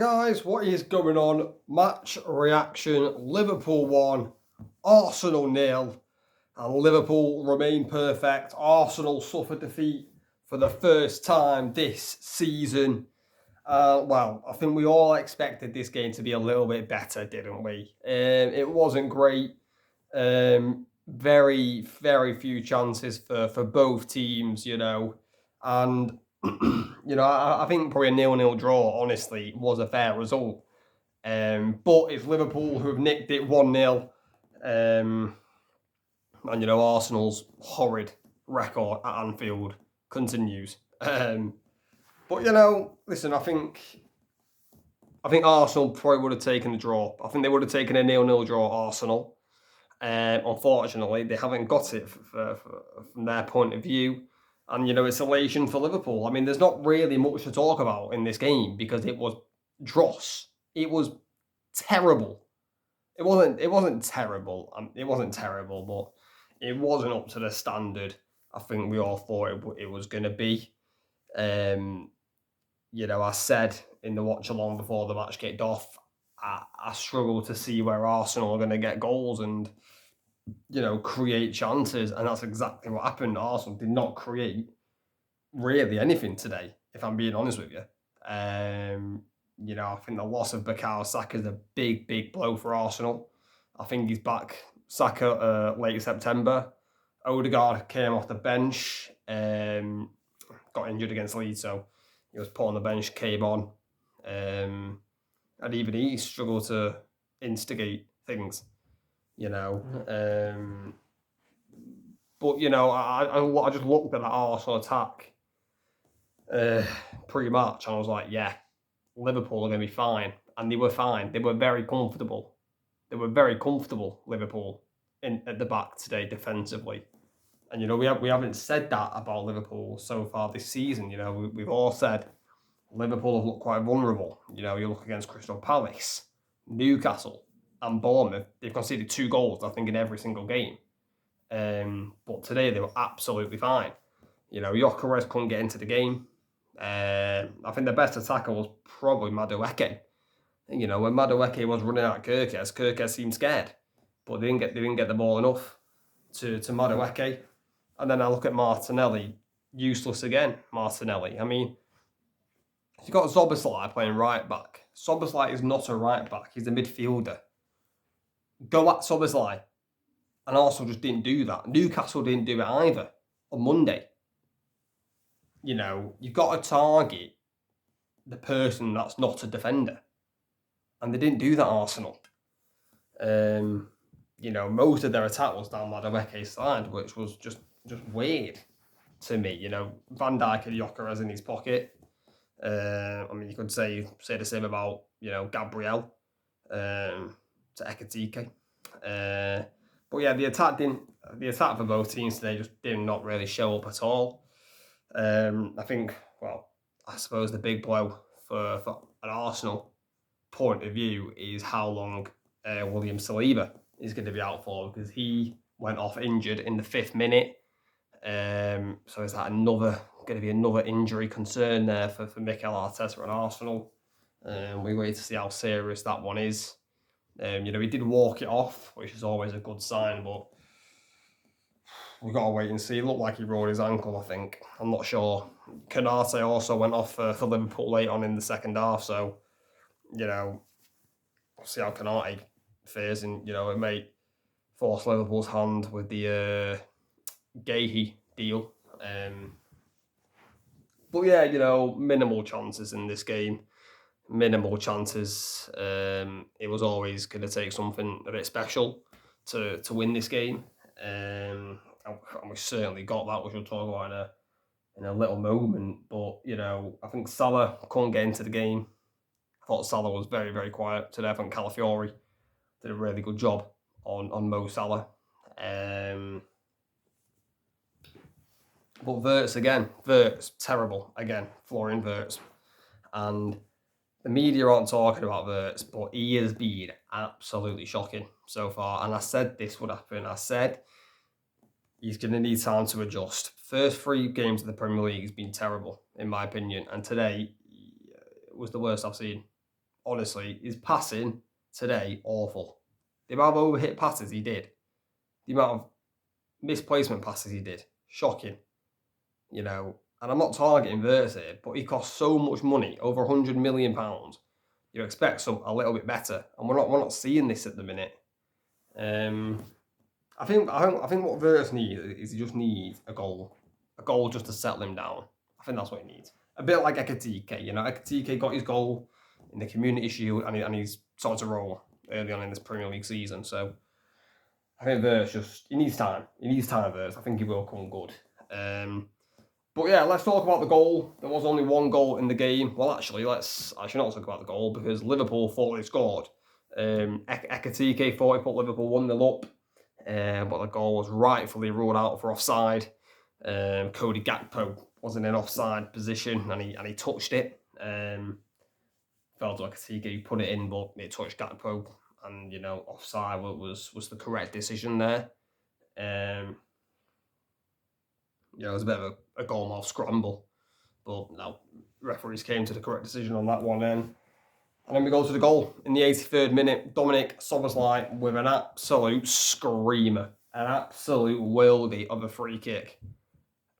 Guys, what is going on? Match reaction. Liverpool 1, Arsenal 0, and Liverpool remain perfect. Arsenal suffer defeat for the first time this season. Well, I think we all expected this game to be a little bit better, didn't we? It wasn't great. Very, very few chances for both teams, and I think probably a 0-0 draw, honestly, was a fair result. But it's Liverpool who have nicked it 1-0. And Arsenal's horrid record at Anfield continues. But listen, I think Arsenal probably would have taken a draw. I think they would have taken a 0-0 draw, Arsenal. Unfortunately, they haven't got it from their point of view. And, it's elation for Liverpool. I mean, there's not really much to talk about in this game because it was dross. It was terrible. It wasn't terrible. It wasn't terrible, but it wasn't up to the standard I think we all thought it was going to be. I said in the watch along before the match kicked off, I struggle to see where Arsenal are going to get goals and create chances, and that's exactly what happened. Arsenal did not create really anything today, if I'm being honest with you. I think the loss of Bukayo Saka is a big, big blow for Arsenal. I think he's back, Saka, late September. Odegaard came off the bench, got injured against Leeds, so he was put on the bench, came on. And even he struggled to instigate things, But, I just looked at that Arsenal attack pre-match and I was like, yeah, Liverpool are going to be fine. And they were fine. They were very comfortable. Liverpool, at the back today defensively. And, we haven't said that about Liverpool so far this season. We've all said Liverpool have looked quite vulnerable. You look against Crystal Palace, Newcastle, and Bournemouth. They've conceded 2 goals, I think, in every single game. But today they were absolutely fine. Gyökeres couldn't get into the game. I think the best attacker was probably Madueke. When Madueke was running at Kirkes seemed scared, but they didn't get the ball enough to Madueke. And then I look at Martinelli, useless again. Martinelli. I mean, you've got Szoboszlai playing right back. Szoboszlai is not a right back; he's a midfielder. Go at Szoboszlai, and Arsenal just didn't do that. Newcastle didn't do it either on Monday. You've got to target the person that's not a defender. And they didn't do that, Arsenal. Most of their attack was down Madueke's side, which was just weird to me. Van Dijk had Gyökeres in his pocket. You could say the same about, Gabriel to Ekitike. But yeah, the attack for both teams today just did not really show up at all. I suppose the big blow for an Arsenal point of view is how long William Saliba is going to be out for, because he went off injured in the 5th minute. So is that going to be another injury concern there for Mikel Arteta and Arsenal? We wait to see how serious that one is. He did walk it off, which is always a good sign, but we've got to wait and see. It looked like he rolled his ankle, I think. I'm not sure. Konate also went off for Liverpool late on in the second half, so, we'll see how Konate fares, and, it may force Liverpool's hand with the Gahey deal. But yeah, minimal chances in this game. Minimal chances. It was always going to take something a bit special to win this game. And we certainly got that, which we'll talk about in a little moment. But, I think Salah couldn't get into the game. I thought Salah was very, very quiet today. I think Calafiori did a really good job on Mo Salah. But Wirtz, terrible again, Florian Wirtz. And the media aren't talking about Wirtz, but he has been absolutely shocking so far. And I said this would happen. I said he's going to need time to adjust. First 3 games of the Premier League has been terrible, in my opinion. And today was the worst I've seen honestly, his passing today, awful. The amount of overhit passes he did, the amount of misplacement passes he did, shocking. You know, and I'm not targeting Verts here, but he costs so much money, over £100 million. You expect some a little bit better, and we're not seeing this at the minute. I think what Verts needs is he just needs a goal just to settle him down. I think that's what he needs. A bit like Ekatike, you know, Ekatike got his goal in the Community Shield, and he's started to roll early on in this Premier League season. So I think Verts he needs time. He needs time, Verts. I think he will come good. But yeah, let's talk about the goal. There was only one goal in the game. Well, actually, let's not talk about the goal because Liverpool thought they scored. Ekatike thought he put Liverpool 1-0 up, but the goal was rightfully ruled out for offside. Cody Gakpo wasn't in offside position and he touched it. Felt like Ekatike put it in, but it touched Gakpo, and offside was the correct decision there. It was a bit of a goalmouth scramble, but no, referees came to the correct decision on that one. And then we go to the goal in the 83rd minute. Dominic Szoboszlai with an absolute screamer, an absolute worldie of a free kick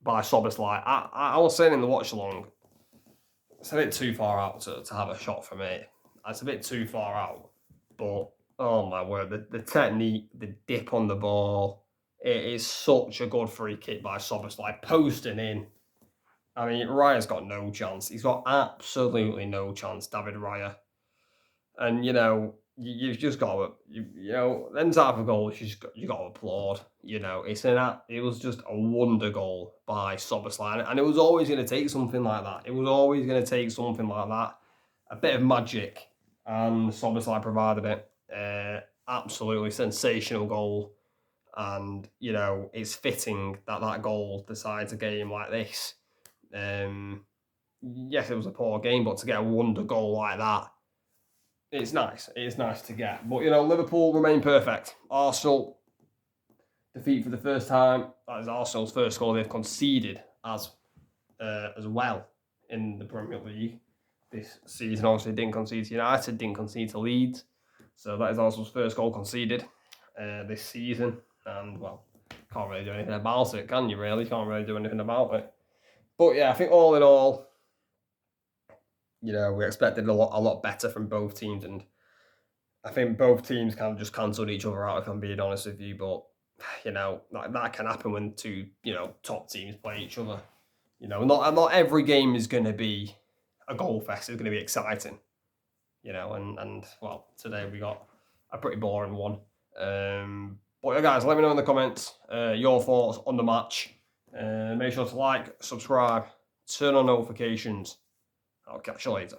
by Szoboszlai. I was saying in the watch along, it's a bit too far out to have a shot from it. It's a bit too far out, but oh my word, the technique, the dip on the ball. It is such a good free kick by Szoboszlai, posting in. I mean, Raya's got no chance. He's got absolutely no chance, David Raya. And, you've just got to, them type of goals, you got to applaud. It was just a wonder goal by Szoboszlai. And it was always going to take something like that. It was always going to take something like that. A bit of magic. And Szoboszlai provided it. Absolutely sensational goal. And, it's fitting that goal decides a game like this. Yes, it was a poor game, but to get a wonder goal like that, it's nice. It's nice to get. But, Liverpool remain perfect. Arsenal defeat for the first time. That is Arsenal's first goal they've conceded as well in the Premier League this season. Obviously, didn't concede to United, didn't concede to Leeds. So that is Arsenal's first goal conceded this season. And, well, can't really do anything about it, can you, really? Can't really do anything about it. But, yeah, I think all in all, we expected a lot better from both teams. And I think both teams kind of just cancelled each other out, if I'm being honest with you. But, that can happen when two, top teams play each other. Not every game is going to be a goal fest. It's going to be exciting. And well, today we got a pretty boring one. But yeah, guys, let me know in the comments your thoughts on the match. Make sure to like, subscribe, turn on notifications. I'll catch you later.